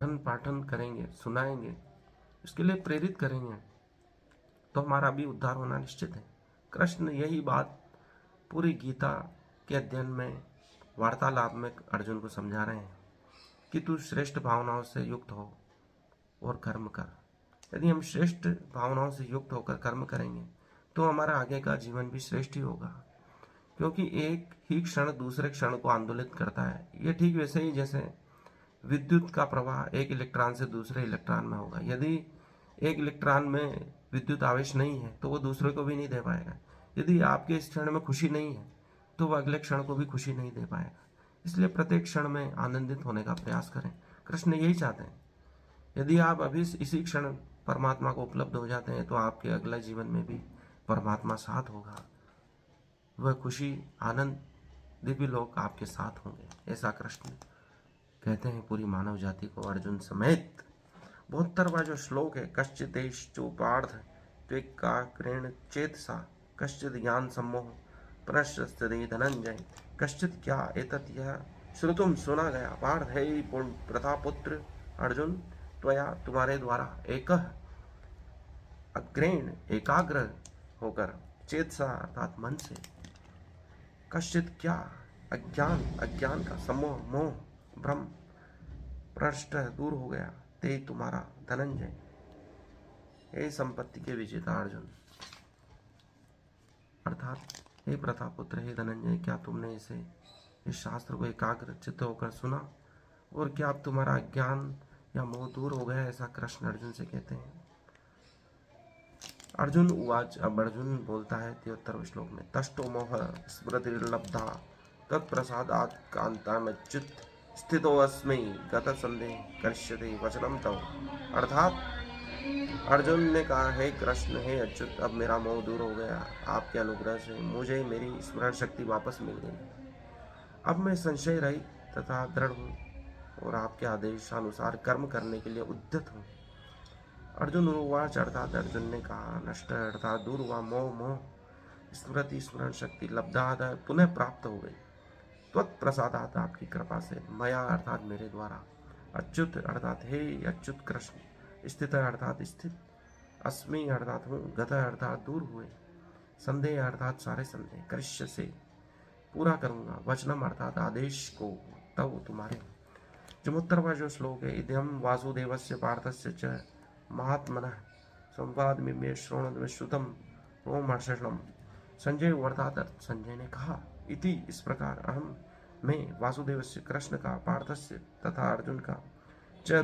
पठन पाठन करेंगे, सुनाएंगे, इसके लिए प्रेरित करेंगे, तो हमारा भी उद्धार होना निश्चित है। कृष्ण यही बात पूरी गीता के अध्ययन में, वार्तालाप में अर्जुन को समझा रहे हैं कि तू श्रेष्ठ भावनाओं से युक्त हो और कर्म कर। यदि हम श्रेष्ठ भावनाओं से युक्त होकर कर्म करेंगे तो हमारा आगे का जीवन भी श्रेष्ठ ही होगा, क्योंकि एक ही क्षण दूसरे क्षण को आंदोलित करता है। ये ठीक वैसे ही जैसे विद्युत का प्रवाह एक इलेक्ट्रॉन से दूसरे इलेक्ट्रॉन में होगा। यदि एक इलेक्ट्रॉन में विद्युत आवेश नहीं है तो वो दूसरे को भी नहीं दे पाएगा। यदि आपके इस क्षण में खुशी नहीं है तो वह अगले क्षण को भी खुशी नहीं दे पाएगा। इसलिए प्रत्येक क्षण में आनंदित होने का प्रयास करें। कृष्ण यही चाहते हैं। यदि आप अभी इसी क्षण परमात्मा को उपलब्ध हो जाते हैं तो आपके अगले जीवन में भी परमात्मा साथ होगा। वह खुशी, आनंद, दिव्य लोक आपके साथ होंगे, ऐसा कृष्ण कहते हैं पूरी मानव जाति को अर्जुन समेत। 72वां जो श्लोक है, कश्चित् देशोपार्थ त्वेकाग्रेण चेतसा कश्चित् ज्ञान सम्मोह प्रशस्ते धनंजय कश्चित् क्या एतत् यह श्रुतुम सुना गया पार्थ है प्रतापुत्र अर्जुन त्वया तुम्हारे द्वारा एक अग्रेण एकाग्र होकर चेतसा अर्थात मन से कश्चित् क्या अज्ञान का सम्मोह मोह भ्रम प्रष्ट दूर हो गया ते तुम्हारा धनंजय। हे संपत्ति के विजेता अर्जुन, अर्थात हे प्रतापुत्र, हे धनंजय, क्या तुमने इस शास्त्र को एकाग्र चित्त होकर सुना और क्या अब तुम्हारा अज्ञान या मोह दूर हो गया, ऐसा कृष्ण अर्जुन से कहते हैं। अर्जुन उवाच, अब अर्जुन बोलता है 73वें श्लोक में, तष्टो मोह स्मृतिर्लब्धा तत्प्रसादात् कांतामच्युत स्थितोऽस्मि गत संदेह करिष्यते वचनम तव। अर्थात अर्जुन ने कहा, हे कृष्ण, हे अच्युत, अब मेरा मोह दूर हो गया। आपके अनुग्रह से मुझे मेरी स्मरण शक्ति वापस मिल गई। अब मैं संशय रहित तथा दृढ़ हूँ और आपके आदेशानुसार कर्म करने के लिए उद्यत हूँ। अर्जुन उवाच, अर्थात अर्जुन ने कहा, नष्ट अर्थात दूर हुआ मोह स्मृति स्मरण शक्ति लब्धाद पुनः प्राप्त हो गई त्वत्प्रसादात आपकी कृपा से, मया अर्थात मेरे द्वारा, अच्युत अर्थात हे अच्युत कृष्ण, स्थित अर्थात स्थित, अस्मि अर्थात हूँ, गत अर्थात दूर हुए, संदेह अर्थात सारे संदेह, कृष्य से पूरा करूँगा, वचनम अर्थात आदेश को, तब तुम्हारे। चौहत्तरवां जो श्लोक है, इदम वासुदेवस्य पार्थस्य च महात्मनः संवाद में श्रोण में श्रुतम रोमहर्षणम। संजय अर्थात संजय ने कहा, इति इस प्रकार, अहम मैं वासुदेवस्य कृष्ण का, पार्थस्य तथा अर्जुन का, च भी